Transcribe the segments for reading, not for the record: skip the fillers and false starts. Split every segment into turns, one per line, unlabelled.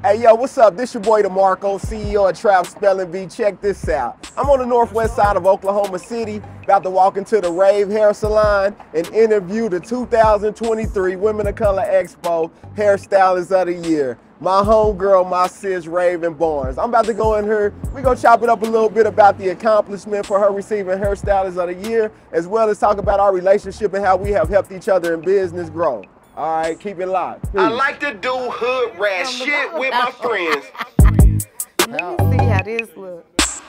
Hey, yo, what's up? This your boy DeMarco, CEO of Trap Spelling Bee. Check this out. I'm on the northwest side of Oklahoma City, about to walk into the Rave hair salon and interview the 2023 Women of Color Expo Hairstylist of the Year. My homegirl, my sis, Rave Barnes. I'm about to go in here. We gonna chop it up a little bit about the accomplishment for her receiving Hairstylist of the Year, as well as talk about our relationship and how we have helped each other in business grow. All right, keep it locked. Peace. I like to do hood rat shit with my friends.
Let me see how this looks.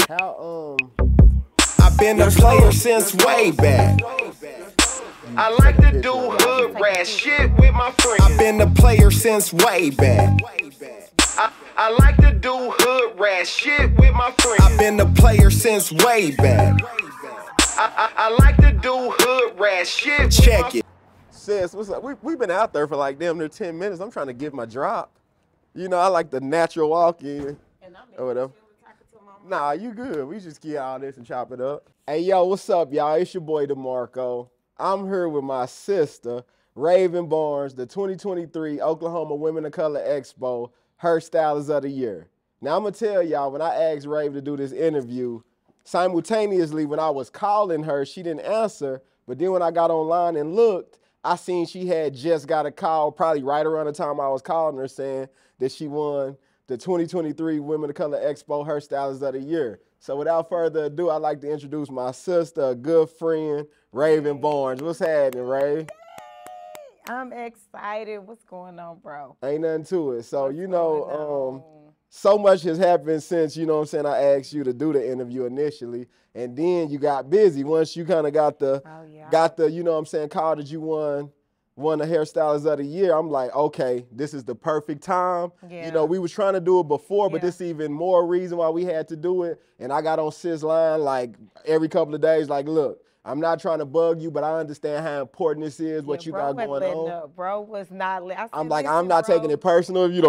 Yep.
I've been a player since way back. I like to do hood rat shit with my friends. I've been a player since way back. I like to do hood rat shit with my friends. I've been a player since way back. I like to do hood rat shit. Check it. Sis, what's up? We've been out there for like damn near 10 minutes. I'm trying to give my drop. You know, I like the natural walk in. Or whatever. Nah, you good. We just get all this and chop it up. Hey, yo, what's up, y'all? It's your boy DeMarco. I'm here with my sister, Rave Barnes, the 2023 Oklahoma Women of Color Expo Hairstylist of the Year. Now, I'm going to tell y'all, when I asked Rave to do this interview, simultaneously when I was calling her, she didn't answer. But then when I got online and looked, I seen she had just got a call probably right around the time I was calling her saying that she won the 2023 Women of Color Expo Hairstylist of the Year. So without further ado, I'd like to introduce my sister, a good friend, Rave Barnes. What's happening, Ray?
I'm excited. What's going on, bro?
Ain't nothing to it. So, you know, so much has happened since, you know what I'm saying, I asked you to do the interview initially. And then you got busy. Once you kind of got the, you know what I'm saying, call that you won the Hairstylist of the Year, I'm like, okay, this is the perfect time. Yeah. You know, we was trying to do it before, but this is even more reason why we had to do it. And I got on sis line like every couple of days, like, look, I'm not trying to bug you, but I understand how important this is, what you got going on.
Bro was not.
I'm like, I'm not taking it personal if you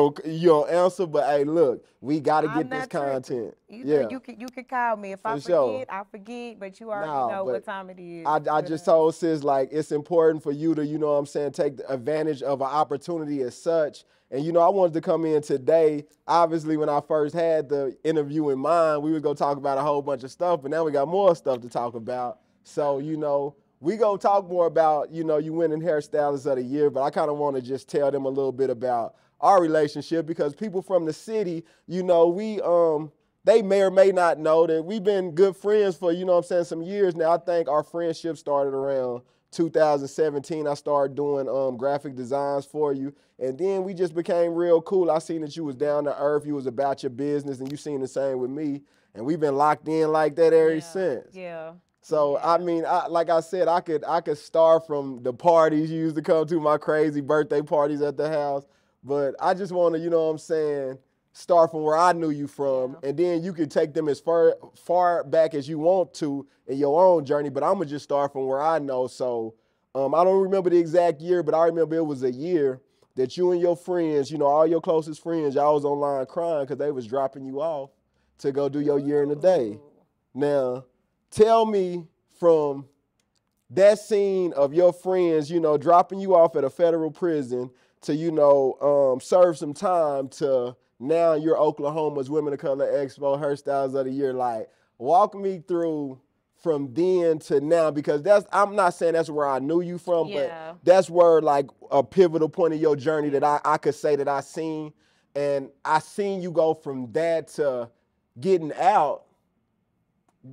don't answer, but hey, look, we got to get this content.
You can call me if I forget. I forget, but you already know what time it is.
I just told sis like it's important for you to, you know what I'm saying, take advantage of an opportunity as such. And you know, I wanted to come in today. Obviously, when I first had the interview in mind, we was gonna talk about a whole bunch of stuff, but now we got more stuff to talk about. So, you know, we gonna talk more about, you know, you winning Hairstylist of the Year, but I kind of want to just tell them a little bit about our relationship because people from the city, you know, they may or may not know that we've been good friends for, you know what I'm saying, some years now. I think our friendship started around 2017. I started doing graphic designs for you, and then we just became real cool. I seen that you was down to earth, you was about your business, and you seen the same with me, and we've been locked in like that ever since.
Yeah.
So, I mean, like I said, I could start from the parties you used to come to, my crazy birthday parties at the house. But I just want to, you know what I'm saying, start from where I knew you from. And then you could take them as far back as you want to in your own journey. But I'm going to just start from where I know. So I don't remember the exact year, but I remember it was a year that you and your friends, you know, all your closest friends, y'all was online crying because they was dropping you off to go do your year in a day. Now, tell me from that scene of your friends, you know, dropping you off at a federal prison to, you know, serve some time to now you're Oklahoma's Women of Color Expo Hairstyles of the Year. Like, walk me through from then to now, because I'm not saying that's where I knew you from, but that's where like a pivotal point of your journey that I could say that I seen. And I seen you go from that to getting out.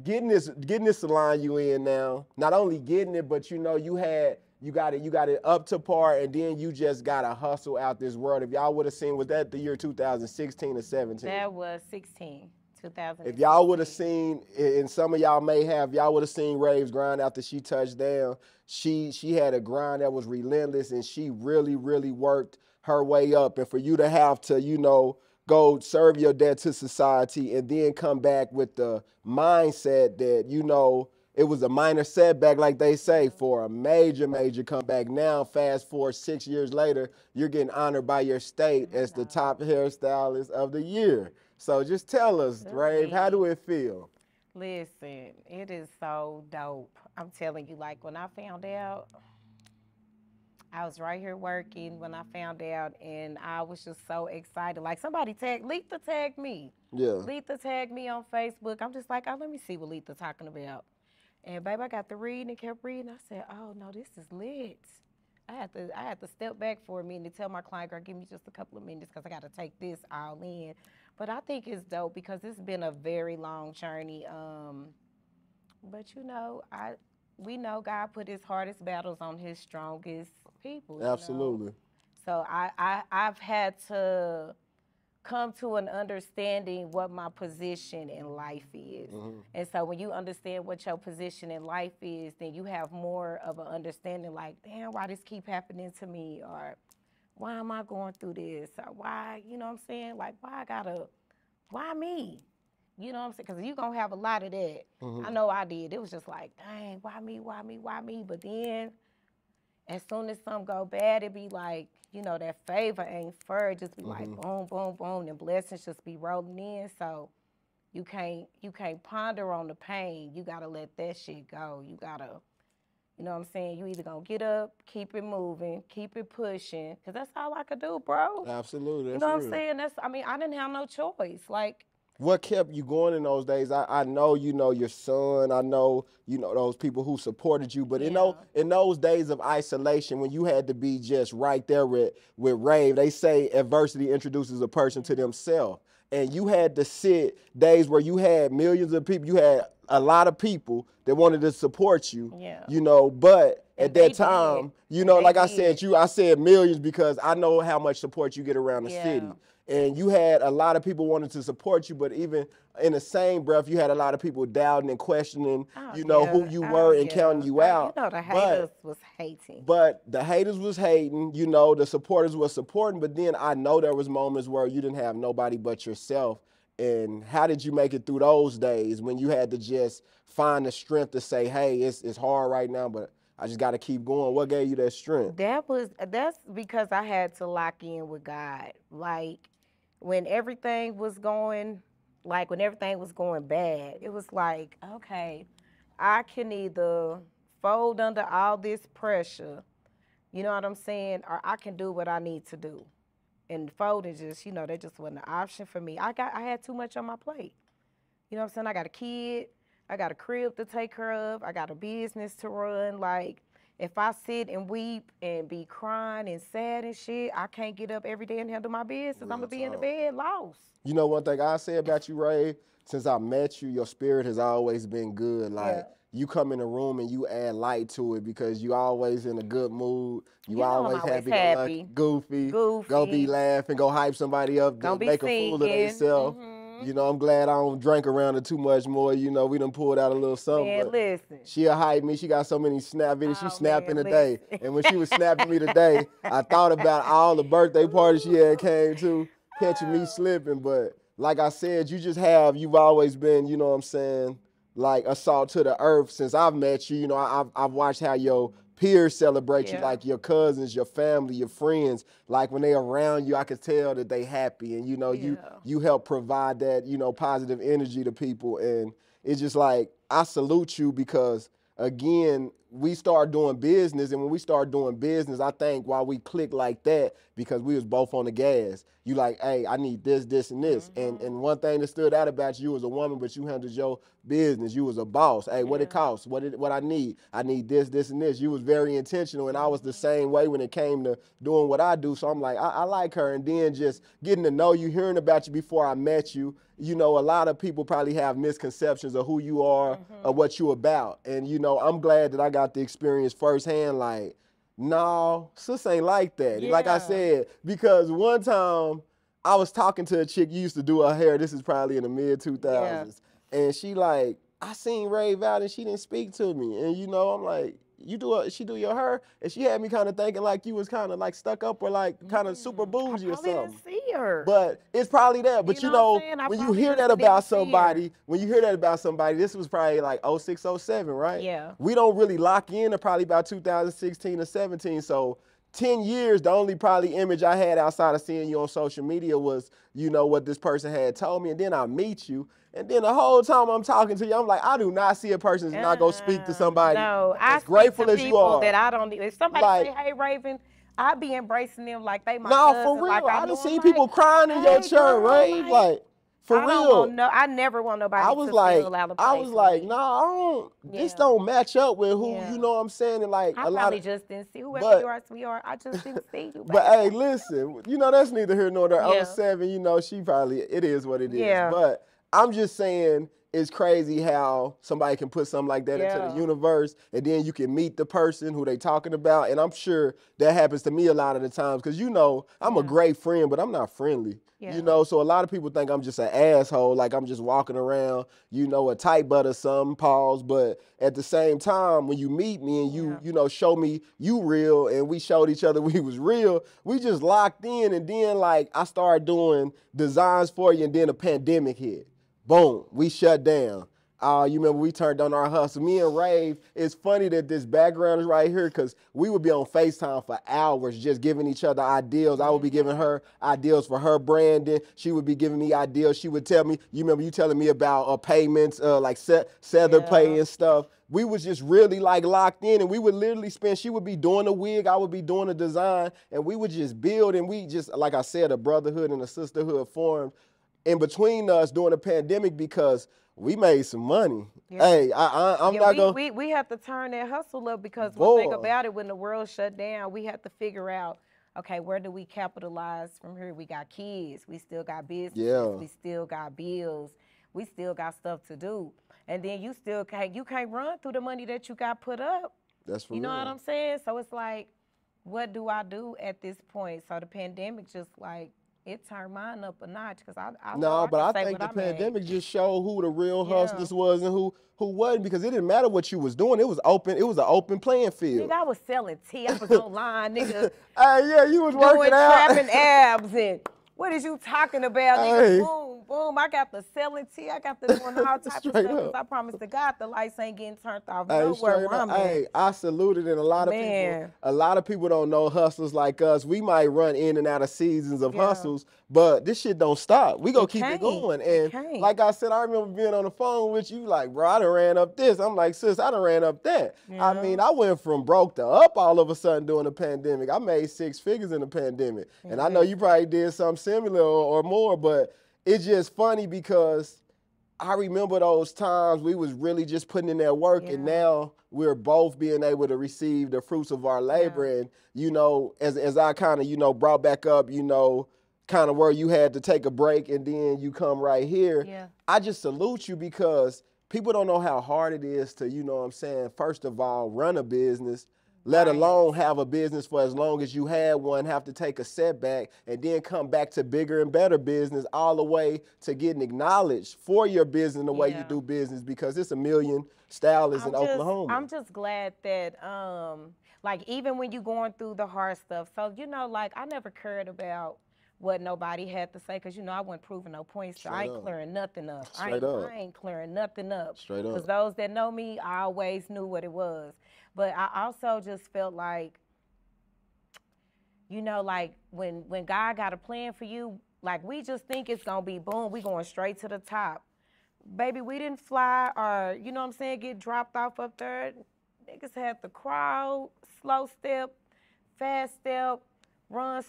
Getting this salon you in now, not only getting it, but you know, you got it up to par, and then you just got to hustle out this world. If y'all would have seen, was that the year 2016 or 17?
That was 2016.
If y'all would have seen, and some of y'all may have, y'all would have seen Rave's grind after she touched down. She had a grind that was relentless, and she really, really worked her way up. And for you to have to, you know, go serve your debt to society and then come back with the mindset that, you know, it was a minor setback, like they say, for a major, major comeback. Now, fast forward 6 years later, you're getting honored by your state as the top hairstylist of the year. So just tell us, Rave, how do it feel?
Listen, it is so dope. I'm telling you, like when I found out, I was right here working when I found out, and I was just so excited. Like somebody Letha tagged me.
Yeah.
Letha tagged me on Facebook. I'm just like, oh, let me see what Letha talking about. And babe, I got to reading and kept reading. I said, oh no, this is lit. I had to step back for a minute and tell my client, girl, give me just a couple of minutes because I got to take this all in. But I think it's dope because it's been a very long journey. But you know, we know God put his hardest battles on his strongest people.
Absolutely.
Know? So I've had to come to an understanding what my position in life is. And so when you understand what your position in life is, then you have more of an understanding like, damn, why this keep happening to me? Or why am I going through this? Or why, you know what I'm saying? Like, why me? You know what I'm saying? Because you're going to have a lot of that. I know I did. It was just like, dang, why me, why me, why me? But then as soon as something go bad, it be like, you know, that favor ain't fair. It just be like boom, boom, boom, and blessings just be rolling in. So you can't ponder on the pain. You gotta let that shit go. You gotta, you know what I'm saying? You either gonna get up, keep it moving, keep it pushing, because that's all I could do, bro.
Absolutely.
You know what I'm saying? I didn't have no choice. Like,
what kept you going in those days? I know, you know, your son, I know, you know, those people who supported you, but in those days of isolation, when you had to be just right there with Rave, they say adversity introduces a person to themselves. And you had to sit days where you had millions of people, you had a lot of people that wanted to support you, you know, but at that time, you know, like I said millions because I know how much support you get around the city. And you had a lot of people wanting to support you, but even in the same breath, you had a lot of people doubting and questioning, you know, who you were and counting you out.
You know, the haters was hating.
But the haters was hating, you know, the supporters was supporting, but then I know there was moments where you didn't have nobody but yourself. And how did you make it through those days when you had to just find the strength to say, hey, it's hard right now, but I just got to keep going? What gave you that strength?
That's because I had to lock in with God. Like, when everything was going bad, it was like, okay, I can either fold under all this pressure, you know what I'm saying, or I can do what I need to do. And folding just, you know, that just wasn't an option for me. I had too much on my plate. You know what I'm saying? I got a kid, I got a crib to take care of, I got a business to run. Like, if I sit and weep and be crying and sad and shit, I can't get up every day and handle my business. I'm going to be in the bed lost.
You know one thing I say about you, Ray? Since I met you, your spirit has always been good. Like, you come in a room and you add light to it because you always in a good mood. You always happy, goofy, go be laughing, go hype somebody up, make a fool of themselves. You know, I'm glad I don't drink around her too much more. You know, we done pulled out a little something.
Man, listen.
She'll hype me. She got so many snap videos. She snapping today. And when she was snapping me today, I thought about all the birthday parties she had came to, catching me slipping. But like I said, you've always been, you know what I'm saying, like a salt to the earth since I've met you. You know, I've watched how your peers celebrate you, like your cousins, your family, your friends. Like when they around you, I could tell that they happy, and you know, you help provide that, you know, positive energy to people. And it's just like, I salute you because, again, we start doing business, and when we start doing business, I think why we click like that, because we was both on the gas. You like, hey, I need this, this, and this. And one thing that stood out about you as a woman, but you handled your business. You was a boss. Hey, what it costs? What I need? I need this, this, and this. You was very intentional, and I was the same way when it came to doing what I do. So I'm like, I like her. And then just getting to know you, hearing about you before I met you. You know, a lot of people probably have misconceptions of who you are or what you about. And, you know, I'm glad that I got the experience firsthand. Like, no, sis ain't like that. Like I said, because one time I was talking to a chick, you used to do her hair. This is probably in the mid-2000s. And she like, I seen Rave out and she didn't speak to me. And, you know, I'm like, she do your hair? And she had me kind of thinking like you was kind of like stuck up or like kind of super bougie or something.
I didn't see her.
But it's probably that. But you know when you hear that about somebody, this was probably like 06, 07, right?
Yeah.
We don't really lock in to probably about 2016 or 17. So 10 years, the only probably image I had outside of seeing you on social media was, you know, what this person had told me. And then I meet you. And then the whole time I'm talking to you, I'm like, I do not see a person that's not going to speak to somebody
No, I
as
speak
grateful
to
as you
people
are.
that I don't. If somebody
Like,
say, "Hey, Raven," I be embracing them like they my
nah, for
cousin,
real.
like I
I
know
done
them.
seen
Like,
people crying in your
hey,
chair,
girl,
Rave.
like
Like, for
I don't want
real.
no. I never want nobody to feel out of place with me.
Nah, I don't, this
Yeah,
don't match up with who,
yeah.
you know what I'm saying? And like
I
a lot
probably
of,
just didn't see whoever you
but
are, sweetheart. I just didn't see you,
But
baby.
hey, listen, you know, that's neither here nor there. Oh
Yeah,
07, you know, she probably, it is what it is.
yeah,
But I'm just saying, it's crazy how somebody can put something like that into the
yeah,
universe, and then you can meet the person who they talking about. And I'm sure that happens to me a lot of the times, because, you know, I'm a
yeah,
great friend, but I'm not friendly. You
yeah,
know, so a lot of people think I'm just an asshole, like I'm just walking around, you know, a tight butt or something, pause. But at the same time, when you meet me and
yeah.
you know, show me you real, and we showed each other we was real, we just locked in. And then like I started doing designs for you, and then a pandemic hit. Boom, we shut down. You remember we turned on our hustle. Me and Rave, it's funny that this background is right here, because we would be on FaceTime for hours just giving each other ideas. I would be giving her ideas for her branding. She would be giving me ideas. She would tell me, you remember you telling me about payments, like Seather Pay
Yeah.
and stuff. We was just really like locked in, and we would literally spend, she would be doing a wig, I would be doing a design, and we would just build, and we just, like I said, a brotherhood and a sisterhood formed in between us during the pandemic, because we made some money.
Yeah.
Hey, I'm
Yeah,
not gonna,
we have to turn that hustle up, because one thing
boy,
about it, when the world shut down, we have to figure out, okay, where do we capitalize from here? We got kids, we still got businesses,
yeah,
we still got bills, we still got stuff to do. And then you can't run through the money that you got put up.
that's for
You know what
real.
I'm saying? So it's like, what do I do at this point? So the pandemic just like, it turned mine up a notch, because I know
No,
I
but
can
I
say
think
what
the
I made.
pandemic just showed who the real
Yeah.
hustlers was and who wasn't, because it didn't matter what you was doing. It was open. It was an open playing
Nigga,
field.
I was selling tea. I was online, nigga,
Hey, yeah, you was
doing
working out.
trapping abs and what is you talking about, nigga?
Hey,
Boom, boom. I got the selling tea. I got the doing all type of
straight
stuff, because
up.
I promised to God the lights ain't getting turned off
Hey,
nowhere
straight
where
up.
I'm at.
Hey, I saluted, and
Man,
a lot of people don't know hustlers like us. We might run in and out of seasons of
yeah.
hustles, but this shit don't stop. We gonna
It
keep it
can't.
going.
It
And
can't.
like I said, I remember being on the phone with you, like, bro, I done ran up this. I'm like, sis, I done ran up that. I
Yeah.
mean, I went from broke to up all of a sudden during the pandemic. I made 6 figures in the pandemic. And I know you
Listen.
probably did something similar or more, but it's just funny because I remember those times we was really just putting in that work, and
Yeah.
now we're both being able to receive the fruits of our labor.
Yeah.
And, you know, as I kind of, you know, brought back up, you know, kind of where you had to take a break and then you come right here,
Yeah.
I just salute you, because people don't know how hard it is to, you know what I'm saying, first of all, run a business, let
Right.
alone have a business for as long as you had one, have to take a setback, and then come back to bigger and better business, all the way to getting acknowledged for your business and the way you
Yeah.
do business, because it's a million stylists in Oklahoma.
I'm just glad that like, even when you going through the hard stuff, so you know, like, I never cared about what nobody had to say, because you know I wasn't proving no points, so I
Straight
ain't
up.
clearing nothing up.
Straight up.
I ain't clearing nothing up,
Straight
because
up.
those that know me, I always knew what it was. But I also just felt like, you know, like when God got a plan for you, like, we just think it's gonna be boom, we going straight to the top. Baby, we didn't fly, or, you know what I'm saying, get dropped off up there. Niggas had to crawl, slow step, fast step, run,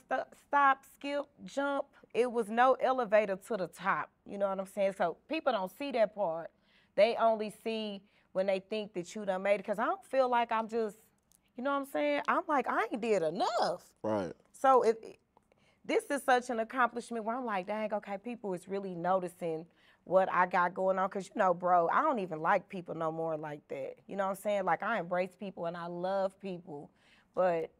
stop, skip, jump. It was no elevator to the top. You know what I'm saying? So people don't see that part. They only see when they think that you done made it. Because I don't feel like I'm just, you know what I'm saying? I'm like, I ain't did enough.
Right.
So if this is such an accomplishment where I'm like, dang, okay, people is really noticing what I got going on. Cause you know, bro, I don't even like people no more like that. You know what I'm saying? Like, I embrace people and I love people, but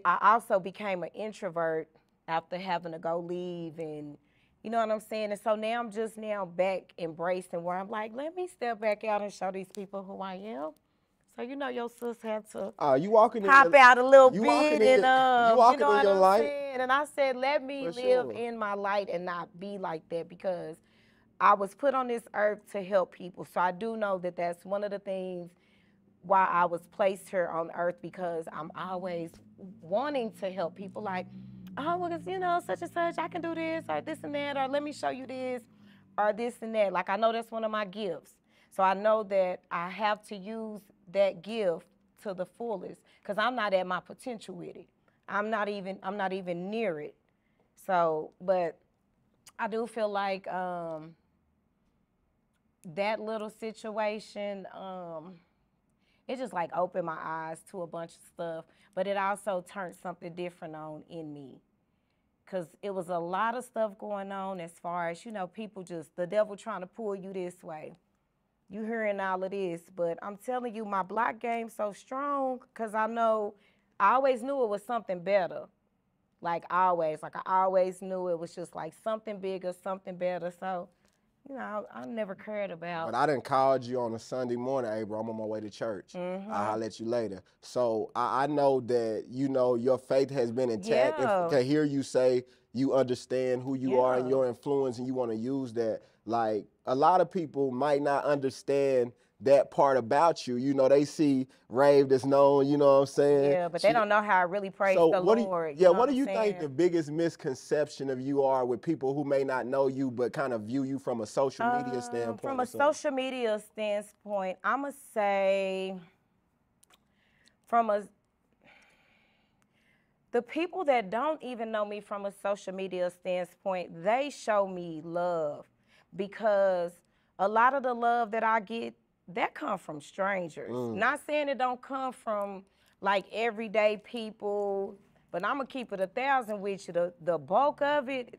I also became an introvert after having to go leave, and you know what I'm saying? And so now I'm just now back embracing, where I'm like, let me step back out and show these people who I am. So, you know, your sis had to
You walking in
pop
your,
out a little
you walking
bit,
in your,
and
you
you
walking
know
in
what
your
I'm
light,
saying? And I said, let me
for
live
sure.
in my light and not be like that, because I was put on this earth to help people. So I do know that that's one of the things why I was placed here on earth, because I'm always wanting to help people. Like, oh, well, you know, such and such, I can do this or this and that, or let me show you this or this and that. Like, I know that's one of my gifts. So I know that I have to use that gift to the fullest, because I'm not at my potential with it. I'm not even near it. So, but I do feel like that little situation, it just like opened my eyes to a bunch of stuff, but it also turned something different on in me. Cause it was a lot of stuff going on as far as, you know, people just, the devil trying to pull you this way. You hearing all of this, but I'm telling you, my block game's so strong, cause I always knew it was something better. Like I always knew it was just like something bigger, something better. So, you know, I never cared about.
But I done called you on a Sunday morning, hey, bro, I'm on my way to church. I'll holler at you later. So I know that, you know, your faith has been intact.
Yeah.
And to hear you say you understand who you are and your influence and you want to use that, like, a lot of people might not understand that part about you. You know, they see Rave that's known, you know what I'm saying?
Yeah, but they don't know how I really praise the Lord.
What do you think the biggest misconception of you are with people who may not know you but kind of view you from a social media standpoint?
From a social media standpoint, I'm going to say the people that don't even know me from a social media standpoint, they show me love, because a lot of the love that I get, that come from strangers. Not saying it don't come from like everyday people, but I'm gonna keep it 1,000 with you. The bulk of it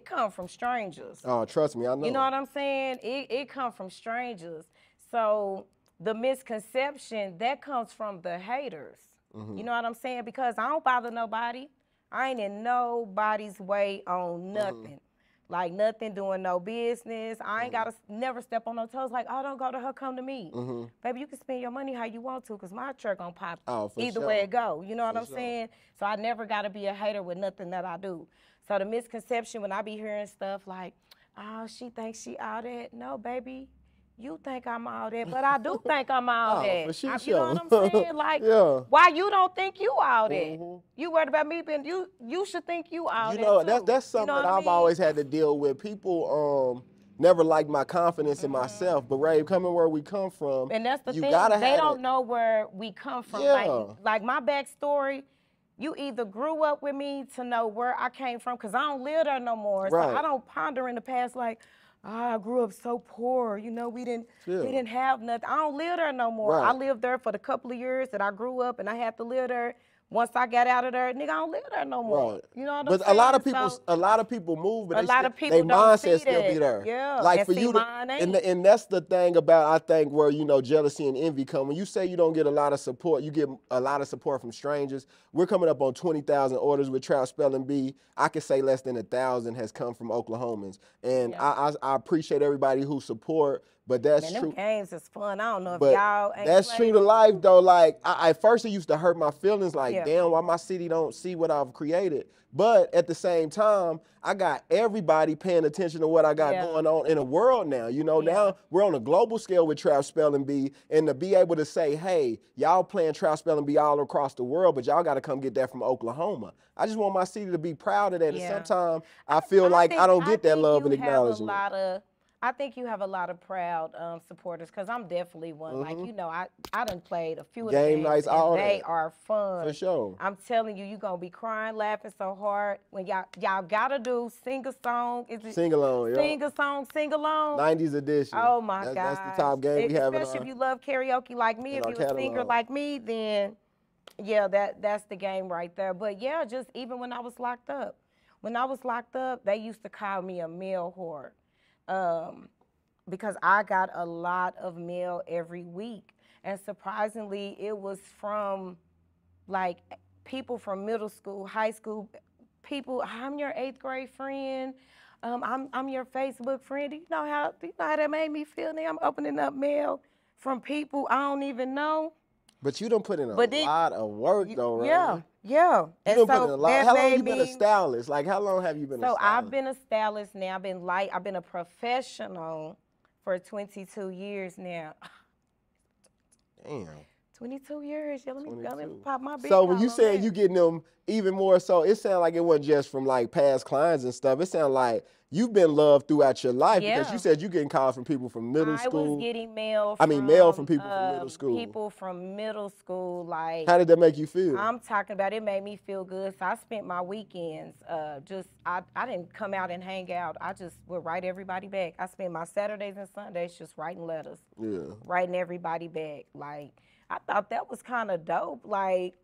come from strangers.
Oh, trust me, I know.
You know what I'm saying? It come from strangers. So the misconception, that comes from the haters. You know what I'm saying? Because I don't bother nobody. I ain't in nobody's way on nothing. Like nothing, doing no business. I ain't gotta never step on no toes. Like, oh, don't go to her, come to me. Baby, you can spend your money how you want to, because my truck gonna pop either way it go. You know what I'm saying? So I never gotta be a hater with nothing that I do. So the misconception when I be hearing stuff like, oh, she thinks she all that. No, baby, you think I'm all that, but I do think I'm all that.
For sure.
You know what I'm saying? Like, why you don't think you all that? You worried about me being, you should think you all that.
You know,
too.
that's something that I've always had to deal with. People never liked my confidence in myself, but Rave, coming where we come from,
and that's the thing, they don't know where we come from. Like my backstory, you either grew up with me to know where I came from, because I don't live there no more. So I don't ponder in the past like, oh, I grew up so poor. You know, we didn't have nothing. I don't live there no more. I lived there for the couple of years that I grew up, and I had to live there. Once I got out of there, nigga, I don't live there no more. You know what I'm saying?
But a lot of people move, but their mindset still be there.
Yeah,
like for you, and that's the thing about, I think, where, you know, jealousy and envy come. When you say you don't get a lot of support, you get a lot of support from strangers. We're coming up on 20,000 orders with Trap Spelling Bee. I could say less than 1,000 has come from Oklahomans, and I appreciate everybody who support. But that's true.
Them games is fun. I don't know if y'all ain't
that's true to life, though. Like, at first it used to hurt my feelings. Like, damn, why my city don't see what I've created? But at the same time, I got everybody paying attention to what I got going on in the world now. You know, now we're on a global scale with Trap Spelling Bee, and to be able to say, hey, y'all playing Trap Spelling Bee all across the world, but y'all got to come get that from Oklahoma. I just want my city to be proud of that. And sometimes I feel like I don't get that love and acknowledgement.
I think you have a lot of proud supporters, because I'm definitely one. Like, you know, I done played a few of the games,
nights, all
they are fun.
For sure.
I'm telling you, you're going to be crying, laughing so hard. When y'all got to do sing a song.
Sing along,
Sing a song, sing along.
90s edition.
Oh, my God.
That's the top game we have.
Especially if you love karaoke like me. If you're a singer like me, then, yeah, that's the game right there. But, yeah, just even when I was locked up. When I was locked up, they used to call me a mail whore. Because I got a lot of mail every week. And surprisingly, it was from like people from middle school, high school, people, I'm your 8th grade friend. I'm your Facebook friend. Do you know how that made me feel? Now I'm opening up mail from people I don't even know.
But you done put in a lot of work, though, right?
Yeah.
You done put in a lot. How long you been a stylist? Like, how long have you been a stylist?
So I've been a stylist now. I've been a professional for 22 years now.
Damn.
22 years. Yeah, let me
22.
pop my big
So when
call
you
on
said
that.
you getting them even more so, it sounded like it wasn't just from like past clients and stuff. It sounded like you've been loved throughout your life because you
Yeah.
said you getting calls from people from middle
I was
school.
getting mail
I mean, mail from
from
people from middle school.
people from middle school. Like,
How did that make you feel?
I'm talking about, it made me feel good. So I spent my weekends I didn't come out and hang out. I just would write everybody back. I spent my Saturdays and Sundays just writing letters,
Yeah.
writing everybody back. Like, I thought that was kind of dope. Like,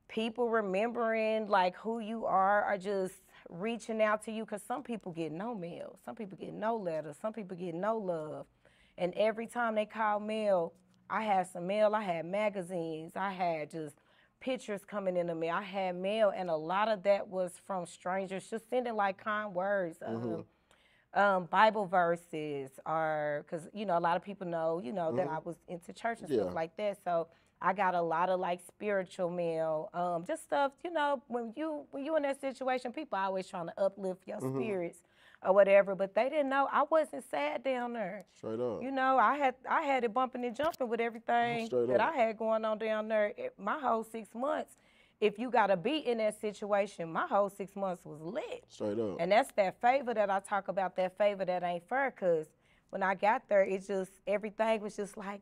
people remembering like who you are just reaching out to you, because some people get no mail, some people get no letters, some people get no love. And every time they call mail, I had some mail, I had magazines, I had just pictures coming in the mail, I had mail, and a lot of that was from strangers just sending like kind words. Bible verses, or because a lot of people know that I was into church and
Yeah.
stuff like that. So I got a lot of like spiritual mail, just stuff. When you in that situation, people always trying to uplift your spirits or whatever. But they didn't know I wasn't sad down there.
Straight up.
I had it bumping and jumping with everything
Straight
that
up.
I had going on down there. My whole 6 months. If you gotta be in that situation, my whole 6 months was lit.
Straight up.
And that's that favor that I talk about, that favor that ain't fair, because when I got there, everything was just like,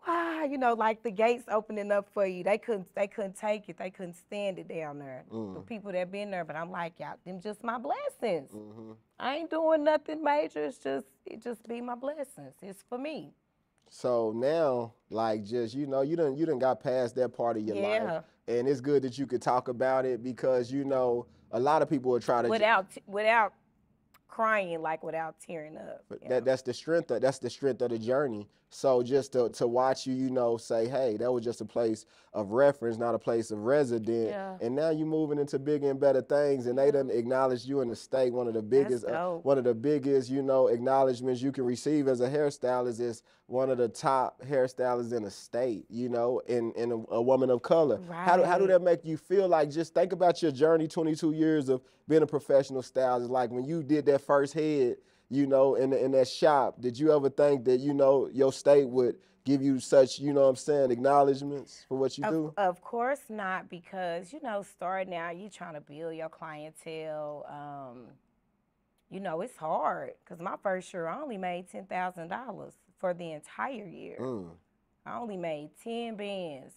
wow, like the gates opening up for you. They couldn't take it. They couldn't stand it down there. The people that been there, but I'm like, y'all, them just my blessings. I ain't doing nothing major. It just be my blessings. It's for me.
So now, like, just you done got past that part of your life, and it's good that you could talk about it, because a lot of people will try to
without crying, like without tearing up.
That's the strength of the journey. So just to watch you, say, hey, that was just a place of reference, not a place of resident.
Yeah.
And now you moving into bigger and better things, and they done acknowledged you in the state. One of the biggest, acknowledgments you can receive as a hairstylist is one of the top hairstylists in the state. And a woman of color.
Right.
How do that make you feel? Like, just think about your journey, 22 years of being a professional stylist. Like, when you did that first head, in that shop, did you ever think that, your state would give you such, acknowledgments for what you do?
Of course not, because, starting out, you trying to build your clientele. It's hard, because my first year, I only made $10,000 for the entire year. I only made 10 bands.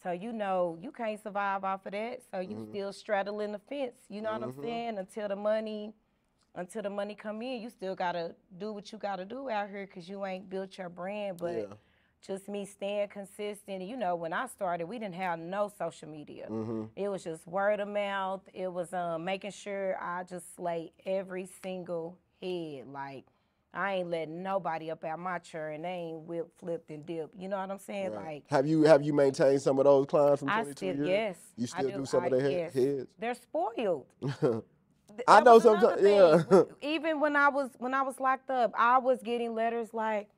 So, you can't survive off of that. So you still straddling the fence, you know what I'm saying, until the money come in. You still gotta do what you gotta do out here, because you ain't built your brand. But just me staying consistent. When I started, we didn't have no social media. It was just word of mouth. It was making sure I just slay every single head. Like, I ain't letting nobody up out my chair, and they ain't whipped, flipped, and dipped. You know what I'm saying?
Right. Have you maintained some of those clients from 22 years?
Yes.
You still do some of their heads?
They're spoiled.
I know sometimes. Yeah.
Even when I was locked up, I was getting letters like,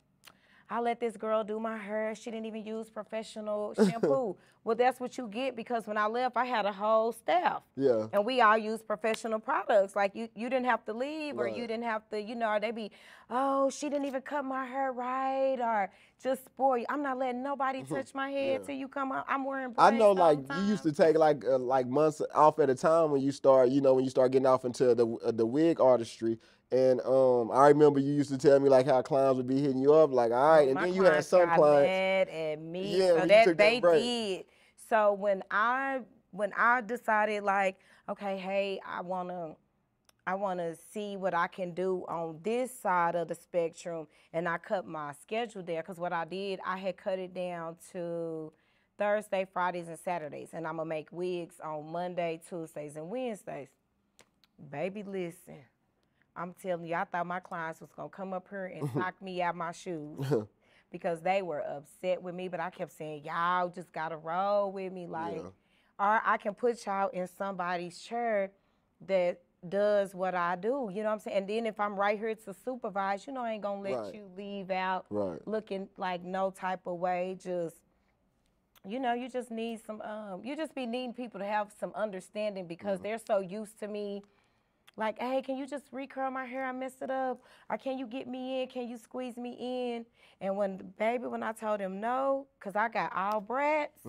I let this girl do my hair. She didn't even use professional shampoo. Well, that's what you get, because when I left, I had a whole staff.
Yeah.
And we all used professional products. Like, you didn't have to leave, or you didn't have to, or they be, oh, she didn't even cut my hair right, or just spoil you. I'm not letting nobody touch my head till you come out. I'm wearing braids.
I know, like,
all the
you used
time.
to take like months off at a time when you start, when you start getting off into the wig artistry. And I remember you used to tell me like how clients would be hitting you up, like, all right, and then you had some clients
mad at me.
Yeah,
so
when you
that
took
they
that break.
did. So when I decided, like, okay, hey, I wanna see what I can do on this side of the spectrum, and I cut my schedule there, because what I did, I had cut it down to Thursday, Fridays, and Saturdays, and I'm gonna make wigs on Monday, Tuesdays, and Wednesdays. Baby, listen. I'm telling you, I thought my clients was going to come up here and knock me out my shoes, because they were upset with me. But I kept saying, y'all just got to roll with me. Like, or I can put y'all in somebody's chair that does what I do. You know what I'm saying? And then if I'm right here to supervise, I ain't going to let you leave out looking like no type of way. Just, you just need some, you just be needing people to have some understanding, because they're so used to me Like, hey, can you just recurl my hair? I messed it up. Or can you get me in? Can you squeeze me in? And when I told him no, because I got all brats,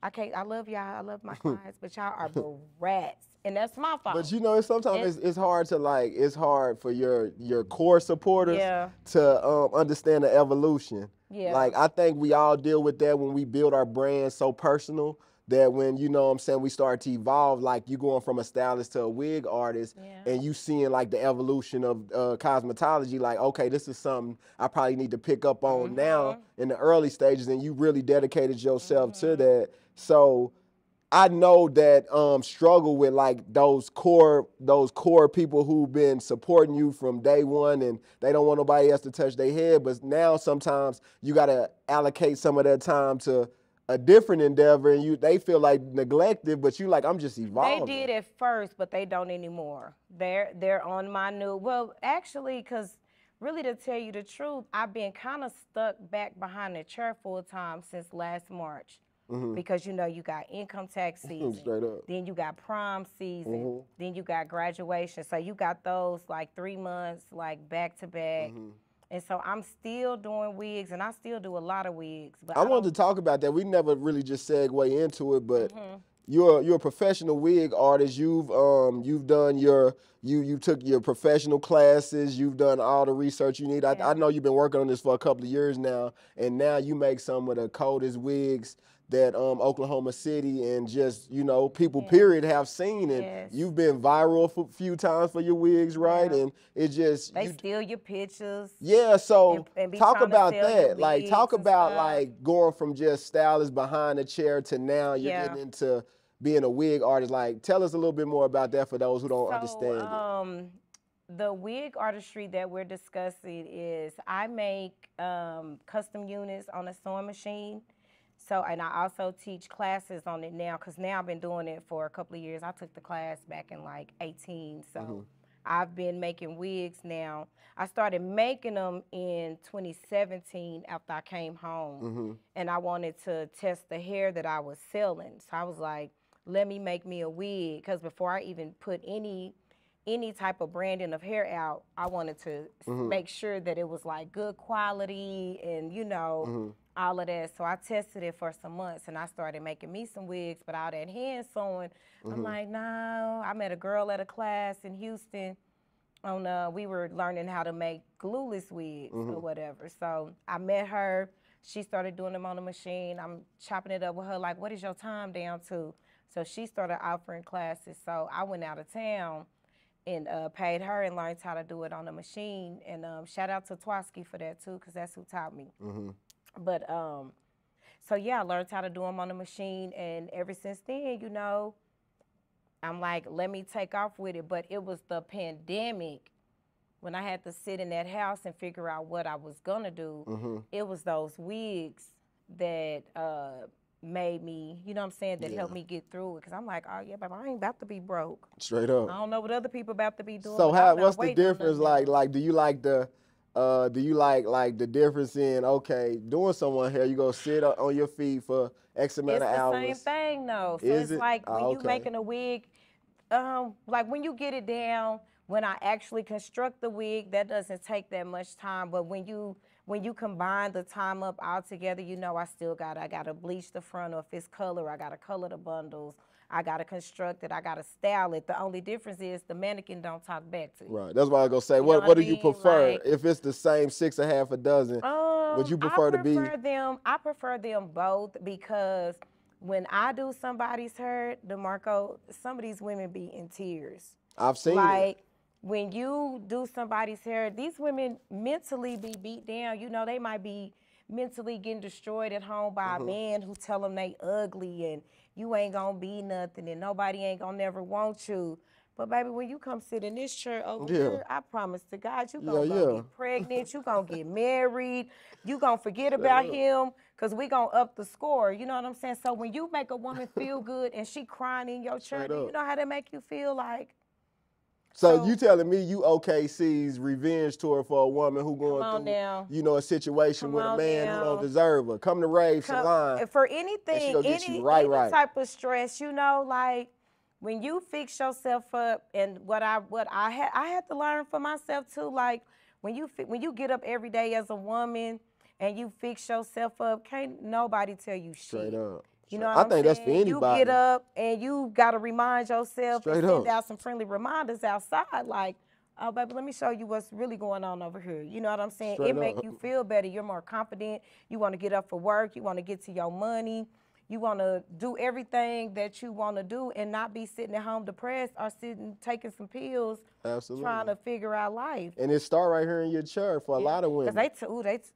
I love y'all, I love my clients, but y'all are brats. And that's my fault.
But you know, sometimes it's hard to like, it's hard for your core supporters
Yeah.
to understand the evolution.
Yeah.
Like, I think we all deal with that when we build our brand so personal that when, you know what I'm saying, we start to evolve, like you going from a stylist to a wig artist, and you seeing like the evolution of cosmetology, like, okay, this is something I probably need to pick up on now in the early stages, and you really dedicated yourself to that. So I know that struggle with like those core people who've been supporting you from day one, and they don't want nobody else to touch their head. But now sometimes you got to allocate some of that time to a different endeavor, and they feel like neglected, but you like, I'm just evolving.
They did at first, but they don't anymore. They're on my new, well, actually, because really to tell you the truth, I've been kind of stuck back behind the chair full time since last March. Because you know you got income tax season,
Straight up.
Then you got prom season, then you got graduation. So you got those like 3 months like back to back. And so I'm still doing wigs, and I still do a lot of wigs. But
I wanted to talk about that. We never really just segue into it, but you're a professional wig artist. You've done you took your professional classes. You've done all the research you need. I know you've been working on this for a couple of years now, and now you make some of the coldest wigs that Oklahoma City and just, you know, people period have seen. And you've been viral a few times for your wigs, right? And it just
they steal your pictures.
Yeah, so
and
talk about that. Like, talk about
stuff.
like going from just stylist behind the chair to now you're getting into being a wig artist. Like, tell us a little bit more about that for those who don't understand it.
The wig artistry that we're discussing is I make custom units on a sewing machine. So, and I also teach classes on it now, because now I've been doing it for a couple of years. I took the class back in like 18, so I've been making wigs now. I started making them in 2017 after I came home, and I wanted to test the hair that I was selling. So I was like, let me make me a wig, because before I even put any type of branding of hair out, I wanted to make sure that it was like good quality and, you know, all of that. So I tested it for some months, and I started making me some wigs, but all that hand sewing, I'm like, no. I met a girl at a class in Houston we were learning how to make glueless wigs or whatever. So I met her. She started doing them on the machine. I'm chopping it up with her, like, what is your time down to? So she started offering classes. So I went out of town and paid her and learned how to do it on the machine. And shout out to Twaski for that too, because that's who taught me. But so yeah, I learned how to do them on the machine, and ever since then, you know, I'm like, let me take off with it. But it was the pandemic when I had to sit in that house and figure out what I was gonna do. It was those wigs that made me, you know what I'm saying, that helped me get through it. Because I'm like, oh yeah, but I ain't about to be broke.
Straight up.
I don't know what other people about to be doing.
So what's the difference? Like, do you like the the difference in, okay, doing someone hair, you go sit on your feet for X amount of hours?
It's the same thing though. So it's like when you making a wig, like when you get it down, when I actually construct the wig, that doesn't take that much time. But when you combine the time up all together, you know, I gotta bleach the front, or if it's color, I gotta color the bundles. I gotta construct it. I gotta style it. The only difference is the mannequin don't talk back to you.
Right. That's why I was gonna say. What do you prefer? Like, if it's the same 6 or half a dozen, would you prefer to be?
I prefer them both, because when I do somebody's hair, DeMarco, some of these women be in tears.
I've seen
like, when you do somebody's hair, these women mentally be beat down. You know, they might be mentally getting destroyed at home by a man who tell them they ugly and you ain't gonna be nothing and nobody ain't gonna never want you. But baby, when you come sit in this chair over here, I promise to God, you gonna get pregnant, you gonna get married, you gonna forget about him, because we gonna up the score, you know what I'm saying? So when you make a woman feel good and she crying in your chair, do you know how that make you feel like?
So you telling me you OKC's revenge tour for a woman who going through, you know, a situation with a man who don't deserve her. Come to Rave Salon.
For anything, any type of stress, you know, like, when you fix yourself up, and what I had to learn for myself too. Like when you get up every day as a woman and you fix yourself up, can't nobody tell you
Straight
shit.
up.
You know what
I
I'm
think that's for
saying? You get
anybody.
up and you gotta remind yourself and
Straight
send
up.
out some friendly reminders outside, like, oh baby, let me show you what's really going on over here. You know what I'm saying? It
Straight
make
up.
you feel better. You're more confident. You want to get up for work. You want to get to your money. You want to do everything that you want to do and not be sitting at home depressed or sitting taking some pills
Absolutely.
trying to figure out life.
And it start right here in your chair for a lot of women.
Because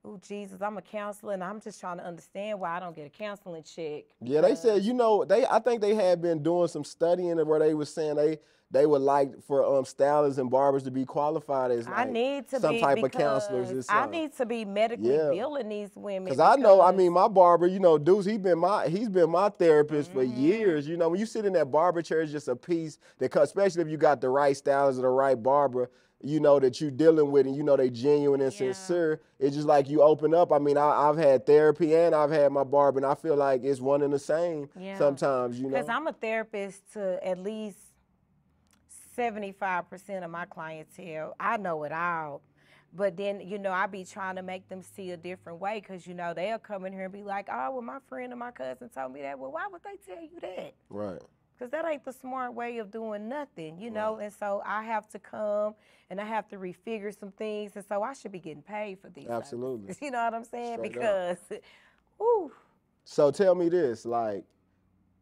oh Jesus, I'm a counselor and I'm just trying to understand why I don't get a counseling check.
Yeah, they said, you know, I think they had been doing some studying where they were saying they would like for stylists and barbers to be qualified as like
I need to
some
be
type of counselors or
because I
something.
need to be medically billing these women.
Because I know, I mean, my barber, you know, Deuce, he's been my therapist for years. You know, when you sit in that barber chair, it's just a piece that, especially if you got the right stylist or the right barber, you know, that you dealing with, and you know they genuine and sincere. It's just like you open up. I mean, I've had therapy and I've had my barber, and I feel like it's one and the same sometimes, you know.
Because I'm a therapist to at least 75% of my clientele. I know it all. But then, you know, I be trying to make them see a different way because, you know, they'll come in here and be like, oh, well, my friend or my cousin told me that. Well, why would they tell you that?
Right.
Because that ain't the smart way of doing nothing, you know? And so I have to come and I have to refigure some things. And so I should be getting paid for these
Absolutely.
services. You know what I'm saying?
Straight
because, whew.
So tell me this, like,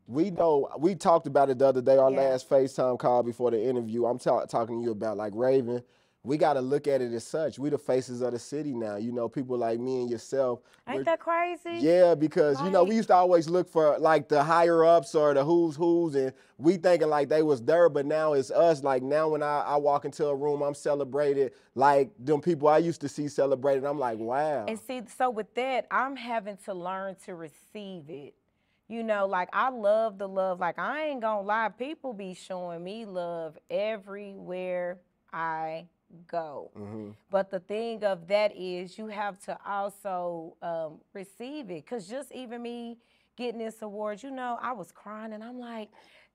we know, we talked about it the other day, our last FaceTime call before the interview. I'm talking to you about, like, Raven. We got to look at it as such. We the faces of the city now. You know, people like me and yourself.
Ain't that crazy?
Yeah, because, you know, we used to always look for, like, the higher-ups or the who's, and we thinking, like, they was there, but now it's us. Like, now when I walk into a room, I'm celebrated like them people I used to see celebrated. I'm like, wow.
And see, so with that, I'm having to learn to receive it. You know, like, I love the love. Like, I ain't gonna lie, people be showing me love everywhere I go. But the thing of that is you have to also receive it. Because just even me getting this award, you know, I was crying and I'm like,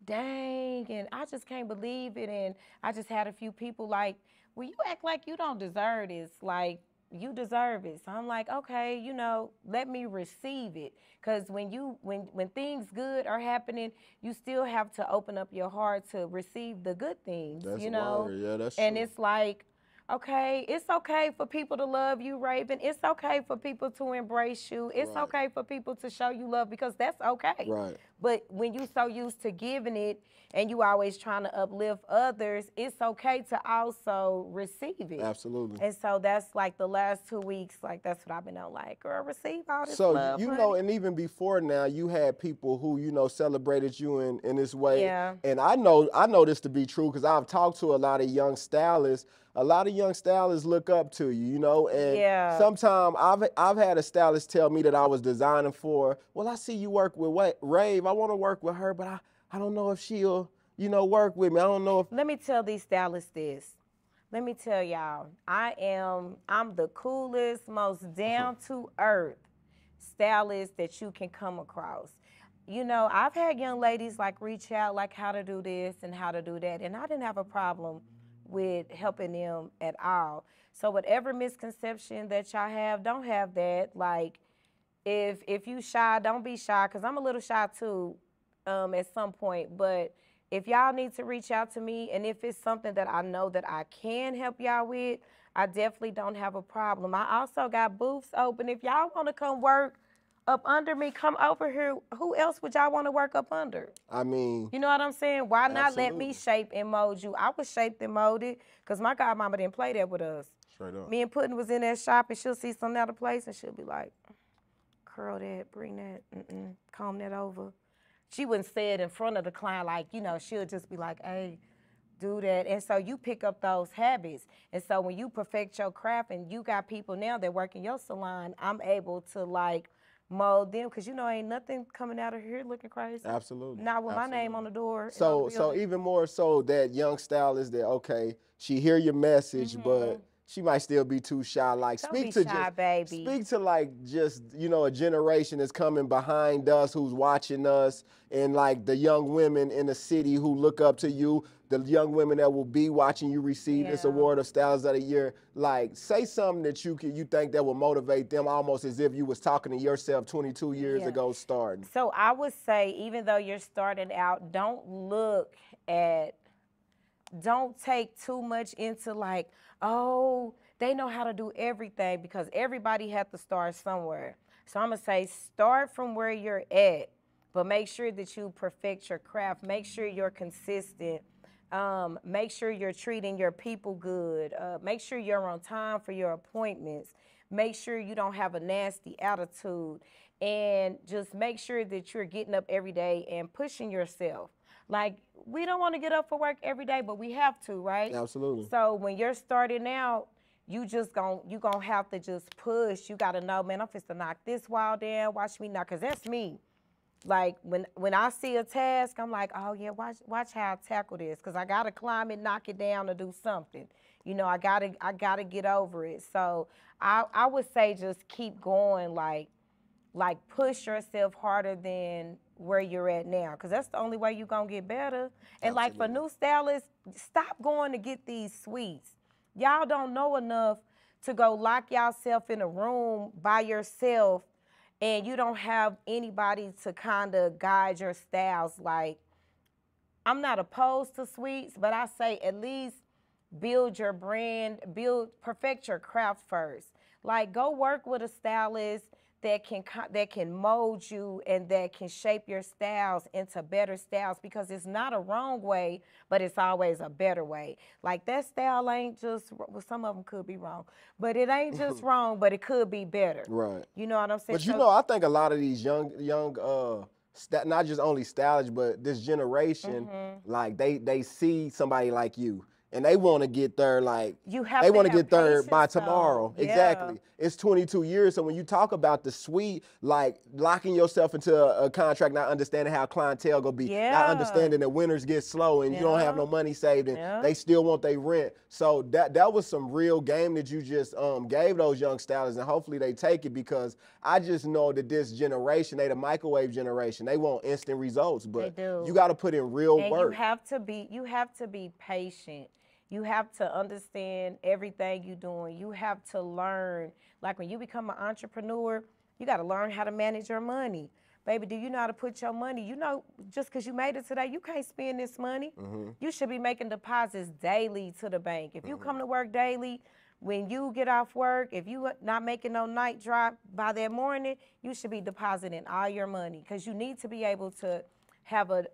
dang, and I just can't believe it. And I just had a few people like, well, you act like you don't deserve this. Like, you deserve it. So I'm like, okay, you know, let me receive it. Because when things good are happening, you still have to open up your heart to receive the good things,
That's
you know?
word. Yeah, that's
and
true.
It's like, okay, it's okay for people to love you, Raven. It's okay for people to embrace you. It's okay for people to show you love because that's okay.
Right.
But when you so used to giving it and you always trying to uplift others, it's okay to also receive it.
Absolutely.
And so that's like the last 2 weeks, like that's what I've been on, like, girl, receive all this
so,
love,
you
honey.
know, and even before now, you had people who, you know, celebrated you in this way.
Yeah.
And I know this to be true because I've talked to a lot of young stylists. A lot of young stylists look up to you, you know, and sometimes I've had a stylist tell me that I was designing for, well, I see you work with Rave. I want to work with her, but I don't know if she'll, you know, work with me. I don't know if.
Let me tell these stylists this. Let me tell y'all, I'm the coolest, most down-to-earth stylist that you can come across. You know, I've had young ladies like reach out like how to do this and how to do that, and I didn't have a problem with helping them at all. So whatever misconception that y'all have, don't have that. Like, if you shy, don't be shy, because I'm a little shy too at some point, but if y'all need to reach out to me, and if it's something that I know that I can help y'all with, I definitely don't have a problem. I also got booths open. If y'all want to come work up under me, come over here. Who else would y'all want to work up under?
I mean,
you know what I'm saying? Why not let me shape and mold you? I was shaped and molded because my godmama didn't play that with us.
Straight up.
Me and Puddin' was in that shop, and she'll see something out of place, and she'll be like, curl that, bring that, comb that over. She wouldn't say it in front of the client, like, you know, she'll just be like, hey, do that. And so you pick up those habits. And so when you perfect your craft and you got people now that work in your salon, I'm able to, like, mold them, because, you know, ain't nothing coming out of here looking crazy.
Absolutely.
Not with my name on the door.
So even more so that young stylist that, okay, she hear your message, but she might still be too shy. Like
Don't be shy, baby.
speak to like just, you know, a generation that's coming behind us, who's watching us, and like the young women in the city who look up to you, the young women that will be watching you receive this award of Stylist of the Year. Like, say something that you think that will motivate them, almost as if you was talking to yourself 22 years ago starting.
So I would say, even though you're starting out, don't take too much into like, oh, they know how to do everything, because everybody had to start somewhere. So I'm gonna say, start from where you're at, but make sure that you perfect your craft. Make sure you're consistent. Make sure you're treating your people good. Make sure you're on time for your appointments. Make sure you don't have a nasty attitude. And just make sure that you're getting up every day and pushing yourself. Like, we don't want to get up for work every day, but we have to, right?
Absolutely.
So when you're starting out, you gonna have to just push. You gotta know, man, I'm fixing to knock this wall down. Watch me knock, cause that's me. Like, when I see a task, I'm like, oh yeah, watch how I tackle this, cause I gotta climb it, knock it down, or do something. You know, I gotta get over it. So I would say just keep going, like push yourself harder than where you're at now, because that's the only way you're going to get better. And like, for new stylists, stop going to get these suites. Y'all don't know enough to go lock yourself in a room by yourself, and you don't have anybody to kind of guide your styles. Like, I'm not opposed to suites, but I say at least build your brand, perfect your craft first. Like, go work with a stylist that can mold you and that can shape your styles into better styles, because it's not a wrong way, but it's always a better way. Like, that style ain't just, well, some of them could be wrong, but it ain't just wrong, but it could be better.
Right.
You know what I'm saying?
But you know, I think a lot of these young not just only stylists, but this generation, like they see somebody like you, and they want to get there. Like, they want to get there by tomorrow.
Yeah.
Exactly. It's 22 years. So when you talk about the suite, like locking yourself into a contract, not understanding how clientele gonna be, not understanding that winters get slow and you don't have no money saved, and they still want their rent. So that was some real game that you just gave those young stylists, and hopefully they take it, because I just know that this generation, they the microwave generation. They want instant results, but you got to put in real work.
You have to be patient. You have to understand everything you're doing. You have to learn. Like, when you become an entrepreneur, you got to learn how to manage your money. Baby, do you know how to put your money? You know, just because you made it today, you can't spend this money. You should be making deposits daily to the bank. If you come to work daily, when you get off work, if you not making no night drop by that morning, you should be depositing all your money, because you need to be able to have a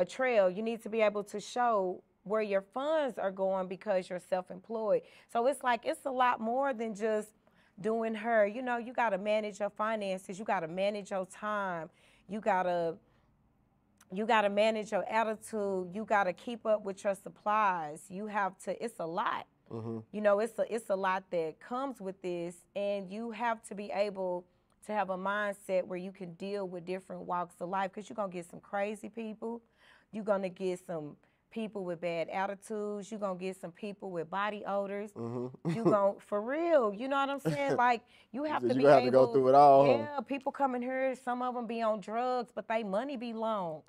trail. You need to be able to show where your funds are going, because you're self-employed. So it's like, it's a lot more than just doing hair. You know, you got to manage your finances. You got to manage your time. You got to manage your attitude. You got to keep up with your supplies. You have to, it's a lot. You know, it's a lot that comes with this, and you have to be able to have a mindset where you can deal with different walks of life, because you're going to get some crazy people. You're going to get some people with bad attitudes. You're going to get some people with body odors. You going for real. You know what I'm saying? Like, you have to be able
to go through it all.
Yeah, people come in here, some of them be on drugs, but they money be long.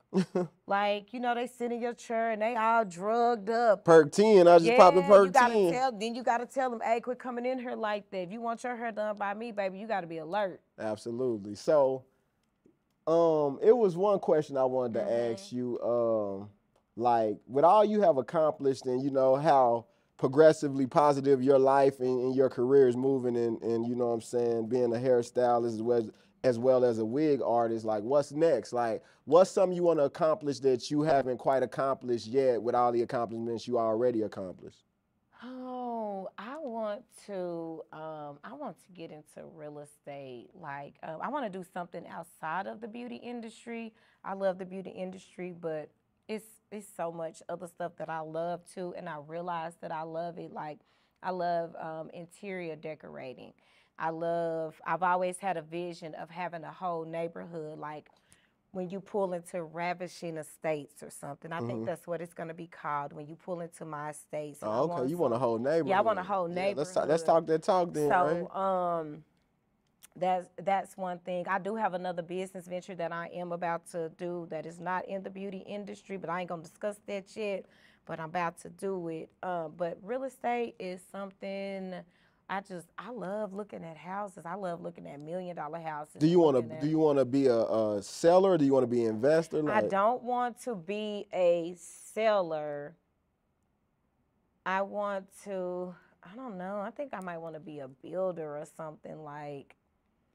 Like, you know, they sit in your chair and they all drugged up.
Perk 10, I just popped a Perk 10.
Then you got to tell them, hey, quit coming in here like that. If you want your hair done by me, baby, you got to be alert.
Absolutely. So, it was one question I wanted to ask you. Like, with all you have accomplished, and you know how progressively positive your life and your career is moving, and you know what I'm saying, being a hairstylist as well as a wig artist, like, what's next? Like, what's something you want to accomplish that you haven't quite accomplished yet with all the accomplishments you already accomplished?
Oh, I want to get into real estate. Like, I want to do something outside of the beauty industry. I love the beauty industry, but it's so much other stuff that I love too, and I realize that I love it. Like, I love interior decorating. I've always had a vision of having a whole neighborhood. Like, when you pull into ravishing estates or something. I think that's what it's going to be called when you pull into my estates. And
Oh, okay. You want a whole neighborhood.
Yeah, I want a whole neighborhood.
Let's talk that talk then,
So,
right?
that's one thing. I do have another business venture that I am about to do that is not in the beauty industry, but I ain't gonna discuss that yet. But I'm about to do it. But real estate is something I love looking at houses. I love looking at $1 million houses.
Do you want to be a seller? Or do you want to be an investor?
I don't want to be a seller. I want to. I don't know. I think I might want to be a builder or something like.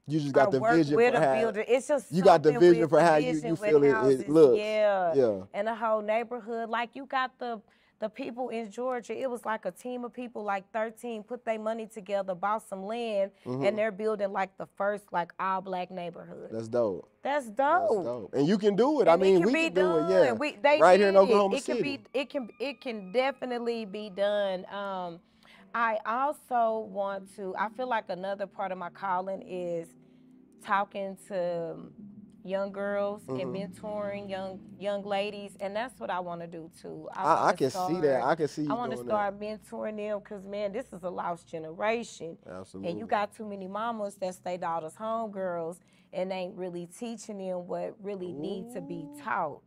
You just got the vision
with
for
a
how
builder. It's just
you got the vision for how you feel it looks.
Yeah. And the whole neighborhood, like you got the people in Georgia. It was like a team of people, like 13, put their money together, bought some land, and they're building like the first like all black neighborhood.
That's dope.
That's dope.
That's dope. And you can do it.
And
I mean, we can do it. Yeah. Right here in Oklahoma City.
It can definitely be done. I also want to, I feel like another part of my calling is talking to young girls and mentoring young ladies, and that's what I want to do too.
I can see that. I can see you doing that.
I want to start mentoring them because, man, this is a lost generation.
Absolutely.
And you got too many mamas that stay daughters homegirls and ain't really teaching them what really needs to be taught.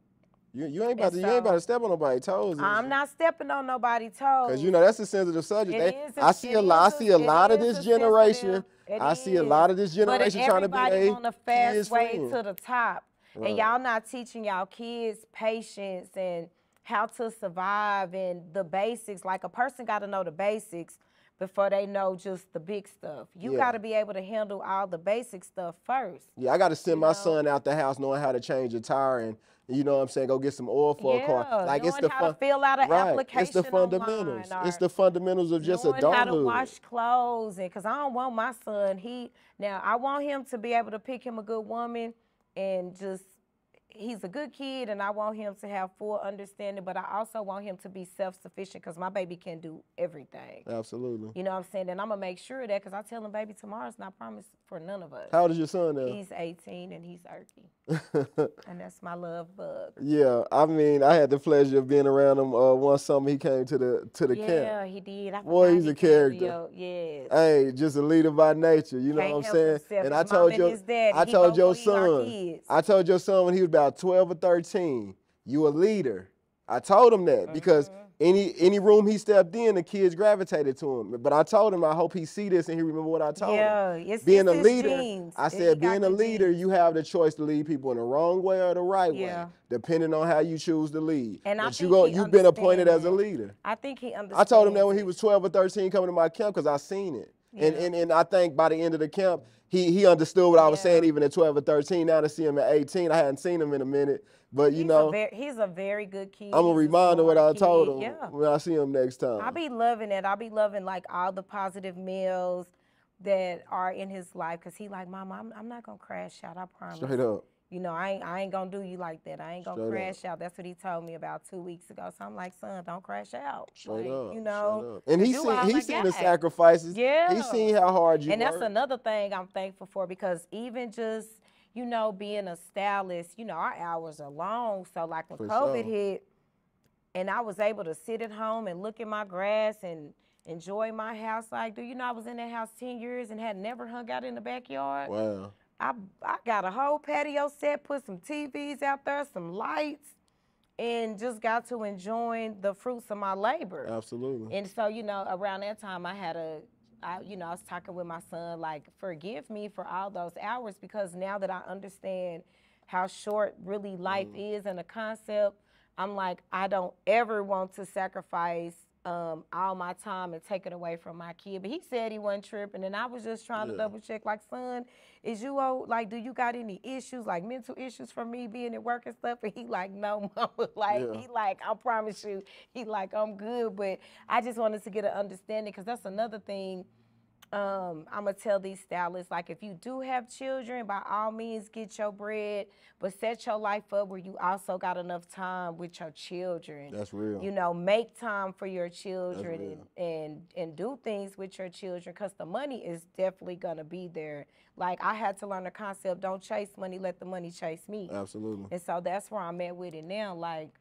You ain't about to step on nobody's toes.
I'm not stepping on nobody's toes.
Because, you know, that's a sensitive subject. I see a lot of this generation. I see a lot of this generation trying to be
on a fast way to the top. Right. And y'all not teaching y'all kids patience and how to survive and the basics. Like a person got to know the basics before they know just the big stuff. You got to be able to handle all the basic stuff first.
Yeah, I got to send my son out the house knowing how to change a tire and, you know what I'm saying, go get some oil for a car. Like
it's how to fill out an application.
It's the fundamentals. It's the fundamentals of just adulthood.
How to wash clothes, and because I don't want my son. I want him to be able to pick him a good woman, and just he's a good kid, and I want him to have full understanding. But I also want him to be self-sufficient because my baby can do everything.
Absolutely.
You know what I'm saying? And I'm gonna make sure of that because I tell him, baby, tomorrow's not promised for none of us.
How old is your son now?
He's 18 and he's irky. And that's my love bug.
Yeah, I mean, I had the pleasure of being around him one summer. He came to the camp.
Yeah, he did.
Boy, he's a character.
Yes.
Hey, just a leader by nature. You know what I'm saying? And I told your son when he was about 12 or 13, you a leader. I told him that because any room he stepped in, the kids gravitated to him. But I told him, I hope he see this and he remember what I told him. Being a leader, I said, being a leader, you have the choice to lead people in the wrong way or the right way, depending on how you choose to lead.
And
but you've been appointed as a leader.
I think he understands.
I told him that when he was 12 or 13 coming to my camp because I seen it. Yeah. And I think by the end of the camp, he understood what I was saying even at 12 or 13. Now to see him at 18, I hadn't seen him in a minute. But, he's
a very good kid.
I'm going to remind him what I told him when I see him next time.
I be loving it. I be loving, like, all the positive males that are in his life because he like, Mama, I'm not going to crash out, I promise.
Straight up.
You know, I ain't going to do you like that. I ain't going to crash out. That's what he told me about 2 weeks ago. So I'm like, son, don't crash out.
Straight up.
You know.
And he's seen the sacrifices.
Yeah.
He's seen how hard you work.
And that's another thing I'm thankful for because even just, you know, being a stylist, you know, our hours are long. So like when COVID hit and I was able to sit at home and look at my grass and enjoy my house. Like, do you know I was in that house 10 years and had never hung out in the backyard?
Wow.
I got a whole patio set, put some TVs out there, some lights, and just got to enjoying the fruits of my labor.
Absolutely.
And so, you know, around that time I was talking with my son, like, forgive me for all those hours because now that I understand how short really life is and the concept, I'm like, I don't ever want to sacrifice all my time and take it away from my kid. But he said he wasn't tripping, and I was just trying to double check, like, son, do you got any issues, like mental issues from me being at work and stuff? And he like, no, Mama. He like, I promise you, he like, I'm good. But I just wanted to get an understanding because that's another thing I'm gonna tell these stylists, like, if you do have children, by all means get your bread, but set your life up where you also got enough time with your children.
That's real.
You know, make time for your
That's
children
real.
and do things with your children, because the money is definitely gonna be there. Like, I had to learn the concept, don't chase money, let the money chase me.
Absolutely.
And so that's where I'm at with it now. Like,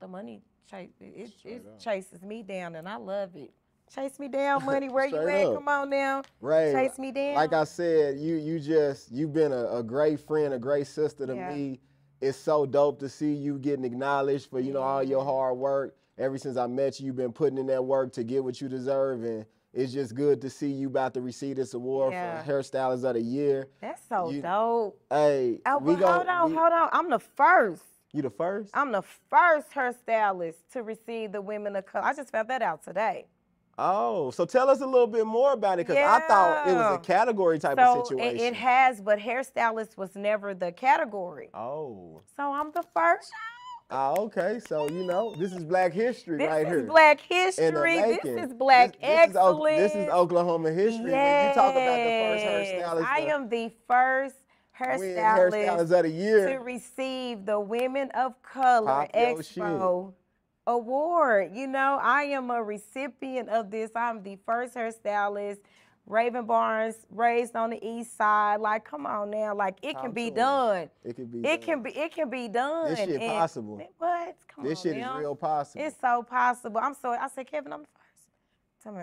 the money it chases me down, and I love it. Chase me down, money. Where you
Straight
at?
up.
Come on now.
Right.
Chase me down.
Like I said, you've been a great friend, a great sister to me. It's so dope to see you getting acknowledged for, you know, all your hard work. Ever since I met you, you've been putting in that work to get what you deserve, and it's just good to see you about to receive this award for Hairstylist of the Year.
That's so dope.
Hey,
hold on. I'm the first.
You the first?
I'm the first hairstylist to receive the Women of Color. I just found that out today.
Oh, so tell us a little bit more about it, because I thought it was a category type of situation.
It has, but hairstylist was never the category.
Oh.
So I'm the first.
Oh, okay. So, you know, this is Black history right here.
This is Black history. This is Black excellence.
This is Oklahoma history. When you talk about the first hairstylist.
I am the first hairstylist
of the year
to receive the Women of Color Expo award. You know, I am a recipient of this. I'm the first hairstylist. Raven Barnes, raised on the east side. Like, come on now. Like, it can be done.
It can be
It can be done.
This shit possible.
What? Come on.
This shit is real possible.
It's so possible. I said, Kevin, I'm the first. Tell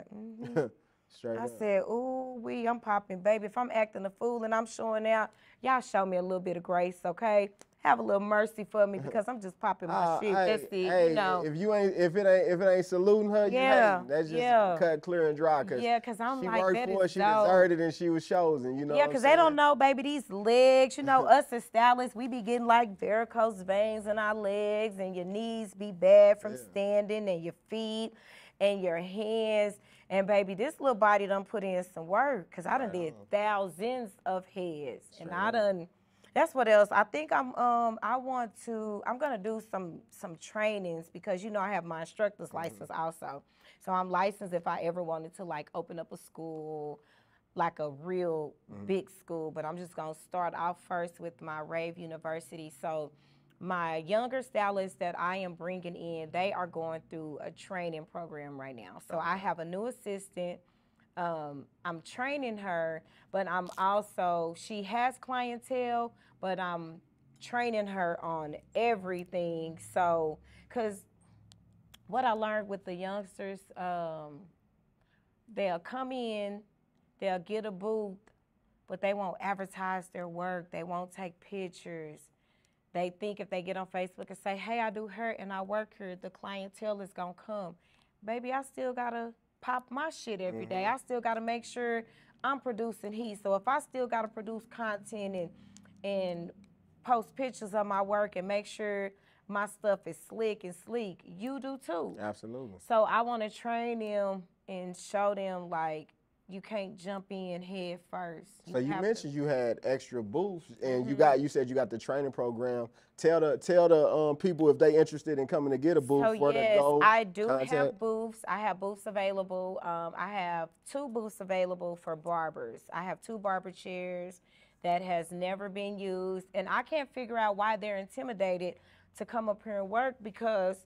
me,
Straight up.
I said, ooh, I'm popping, baby. If I'm acting a fool and I'm showing out, y'all show me a little bit of grace, okay? Have a little mercy for me, because I'm just popping my shit. That's it, you know.
If it ain't saluting her, you hating. That's just cut clear and dry.
Cause I'm
she
like,
worked
that
for it,
is
she
dope.
deserved it, and she was chosen. You know.
Yeah, because they don't know, baby. These legs, you know, us as stylists, we be getting like varicose veins in our legs, and your knees be bad from standing, and your feet, and your hands. And baby, this little body done put in some work, because I done did thousands of heads. And I done, that's what else. I think I'm gonna do some trainings, because you know I have my instructor's license also. So I'm licensed if I ever wanted to like open up a school, like a real big school. But I'm just gonna start off first with my Rave University. So my younger stylists that I am bringing in, they are going through a training program right now. So I have a new assistant. I'm training her, but I'm also, she has clientele, but I'm training her on everything. So, because what I learned with the youngsters, they'll come in, they'll get a booth, but they won't advertise their work. They won't take pictures. They think if they get on Facebook and say, hey, I do hair and I work here, the clientele is going to come. Baby, I still got to pop my shit every day. I still got to make sure I'm producing heat. So if I still got to produce content and post pictures of my work and make sure my stuff is slick and sleek, you do too.
Absolutely.
So I want to train them and show them, like, you can't jump in head first.
So you mentioned you had extra booths, and you said you got the training program. Tell the people if they interested in coming to get a booth, where to go.
I do have booths. I have booths available. I have 2 booths available for barbers. I have 2 barber chairs that has never been used, and I can't figure out why they're intimidated to come up here and work, because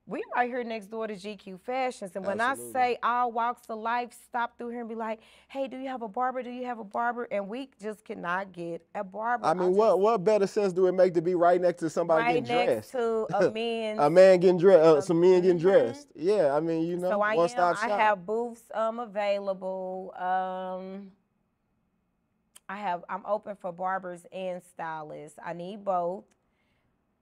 we right here next door to GQ Fashions. And when I say all walks of life stop through here and be like, hey, do you have a barber? Do you have a barber? And we just cannot get a barber.
I mean, what better sense do it make to be right next to somebody getting dressed?
Right next to a man.
A man getting dressed, some men getting dressed. Yeah, I mean, you know,
so
one-stop shop.
I have booths available. I'm open for barbers and stylists. I need both.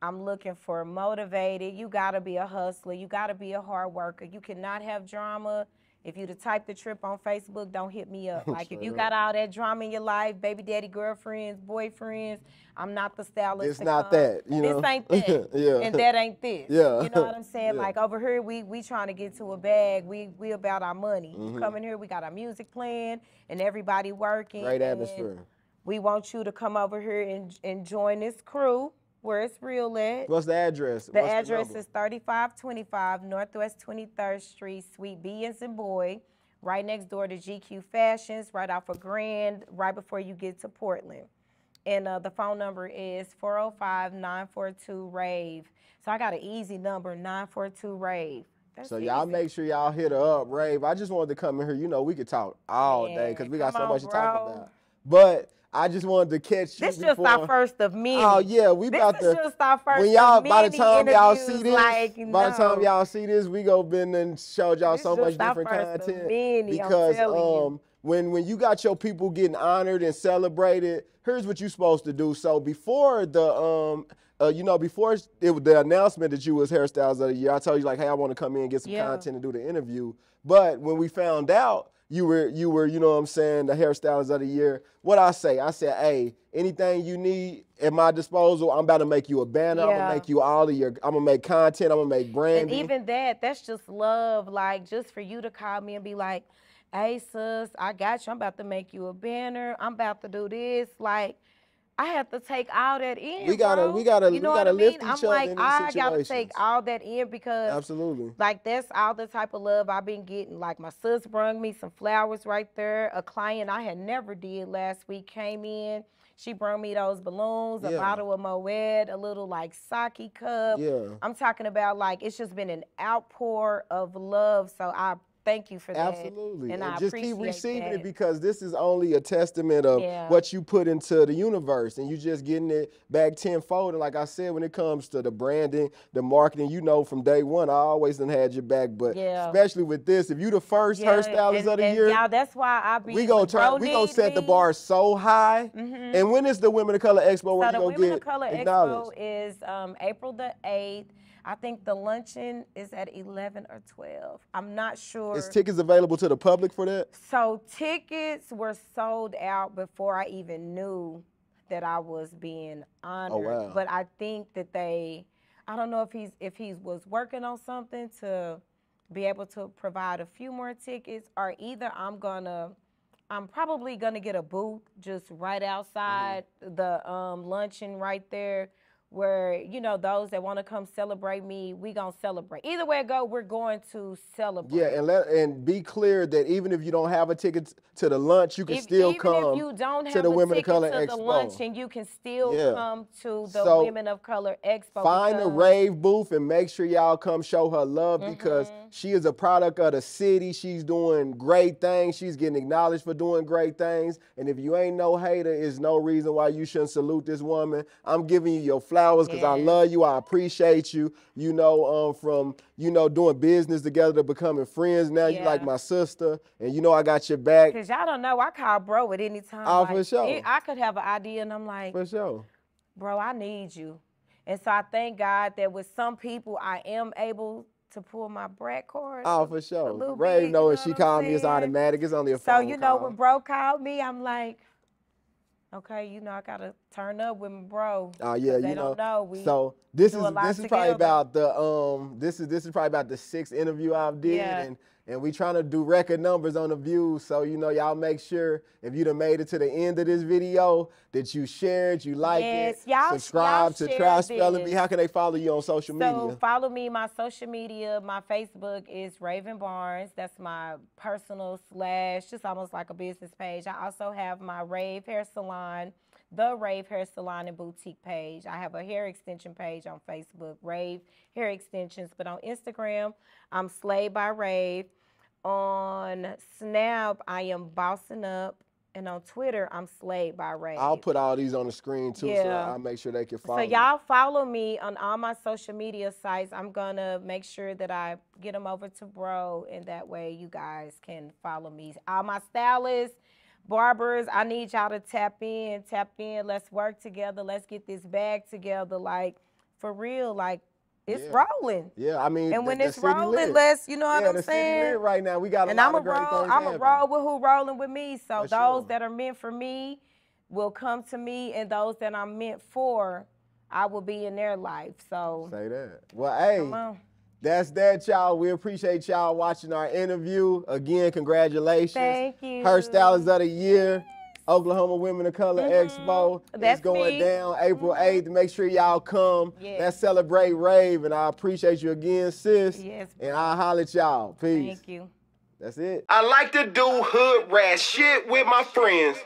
I'm looking for motivated. You gotta be a hustler. You gotta be a hard worker. You cannot have drama. If you the type to trip on Facebook, don't hit me up. Like, if you got all that drama in your life, baby daddy, girlfriends, boyfriends, I'm not the stylist.
It's not that, you know.
This ain't that.
Yeah.
And that ain't this.
Yeah.
You know what I'm saying?
Yeah.
Like, over here, we trying to get to a bag. We about our money. You come in here, we got our music playing, and everybody working.
Great atmosphere.
We want you to come over here and join this crew. Where it's real at.
What's the address?
The address is 3525 Northwest 23rd Street, Suite B as in boy, right next door to GQ Fashions, right off of Grand, right before you get to Portland. And the phone number is 405-942-RAVE. So I got an easy number, 942-RAVE.
So y'all make sure y'all hit her up, Rave. I just wanted to come in here. You know, we could talk all day because we got so much to talk about. But I just wanted to catch you.
This just our first of many.
Oh yeah, we about to.
This is just our first
when y'all,
of many
by the time y'all see this,
like,
by the time y'all see this, we go been and showed y'all so much different content. Because when you got your people getting honored and celebrated, here's what you're supposed to do. So before the you know, before the announcement that you was Hairstyles of the Year, I told you like, hey, I want to come in and get some content and do the interview. But when we found out you were, you know what I'm saying, the Hairstyles of the Year, what I said, hey, anything you need at my disposal, I'm about to make you a banner. I'm gonna make you all of your, I'm gonna make content, I'm gonna make branding.
And even that's just love. Like, just for you to call me and be like, hey, sis, I got you. I'm about to make you a banner. I'm about to do this. Like, I have to take all that in.
We gotta
lift each other in these situations.
I'm like,
I gotta take all that in because
absolutely,
like that's all the type of love I've been getting. Like my sis brung me some flowers right there. A client I had never did last week came in. She brought me those balloons, a bottle of Moet, a little like sake cup. I'm talking about like it's just been an outpour of love. So I thank you for that.
Absolutely.
And I
just keep
appreciate
receiving
that.
it because this is only a testament of what you put into the universe, and you just getting it back tenfold. And like I said, when it comes to the branding, the marketing, you know, from day one, I always done had your back. But especially with this, if you the first Hairstylist of the Year,
y'all, that's why I be.
We gonna set the bar so high. And when is the Women of Color Expo? Where
so
you
the Women of Color Expo is April the 8th. I think the luncheon is at 11 or 12. I'm not sure.
Is tickets available to the public for that?
So tickets were sold out before I even knew that I was being honored.
Oh, wow.
But I think that I don't know if he was working on something to be able to provide a few more tickets, or either I'm probably gonna get a booth just right outside the luncheon right there, where, you know, those that want to come celebrate me, we gonna celebrate. Either way it go, we're going to celebrate.
Yeah, and be clear that even if you don't have a ticket to the lunch, you can still come
even if you don't have
to the
a
Women of
ticket
Color
to
Expo.
the luncheon, you can still come to the Women of Color Expo.
Find a Rave booth and make sure y'all come show her love because she is a product of the city. She's doing great things. She's getting acknowledged for doing great things. And if you ain't no hater, is no reason why you shouldn't salute this woman. I'm giving you your flowers because I love you. I appreciate you. You know, from, you know, doing business together to becoming friends. Now you like my sister, and you know I got your back.
Because y'all don't know, I call bro at any time.
Oh, like, for sure.
I could have an idea, and I'm like,
for sure,
bro, I need you. And so I thank God that with some people, I am able to pull my brat card.
Oh, for sure. Rave know if she called me, it's automatic. It's only a phone
call. So, you know, when bro called me, I'm like, okay, you know, I gotta turn up with my bro.
Oh yeah,
they don't know.
So this is probably about the this is probably about the 6th interview I've did, and we trying to do record numbers on the views. So, you know, y'all make sure if you done made it to the end of this video that you share it, you like it, subscribe to Try Spelling Bee. How can they follow you on social media?
So follow me. My social media, my Facebook is Raven Barnes. That's my personal / just almost like a business page. I also have my Rave Hair Salon, the Rave Hair Salon and Boutique page. I have a hair extension page on Facebook, Rave Hair Extensions. But on Instagram, I'm Slayed by Rave. On Snap, I am Bossing Up. And on Twitter, I'm Slayed by Rave.
I'll put all these on the screen too, so I'll make sure they can follow me.
So y'all follow me on all my social media sites. I'm gonna make sure that I get them over to bro, and that way you guys can follow me. All my stylists, barbers, I need y'all to tap in. Let's work together. Let's get this bag together. Like, for real, like, it's rolling.
Yeah, I mean,
and when it's rolling, let's, you know what I'm saying?
City lit right now. We got a lot of great things happening.
I'm a roll with who rolling with me. So those that are meant for me will come to me, and those that I'm meant for, I will be in their life. So
say that. Well, hey, that's that, y'all. We appreciate y'all watching our interview. Again, congratulations.
Thank you.
Hairstylist of the Year. Oklahoma Women of Color Expo. It's going down April 8th. Make sure y'all come. Let's celebrate Rave. And I appreciate you again, sis.
Yes.
And I'll holler at y'all. Peace.
Thank you.
That's it.
I like to do hood rat shit with my friends.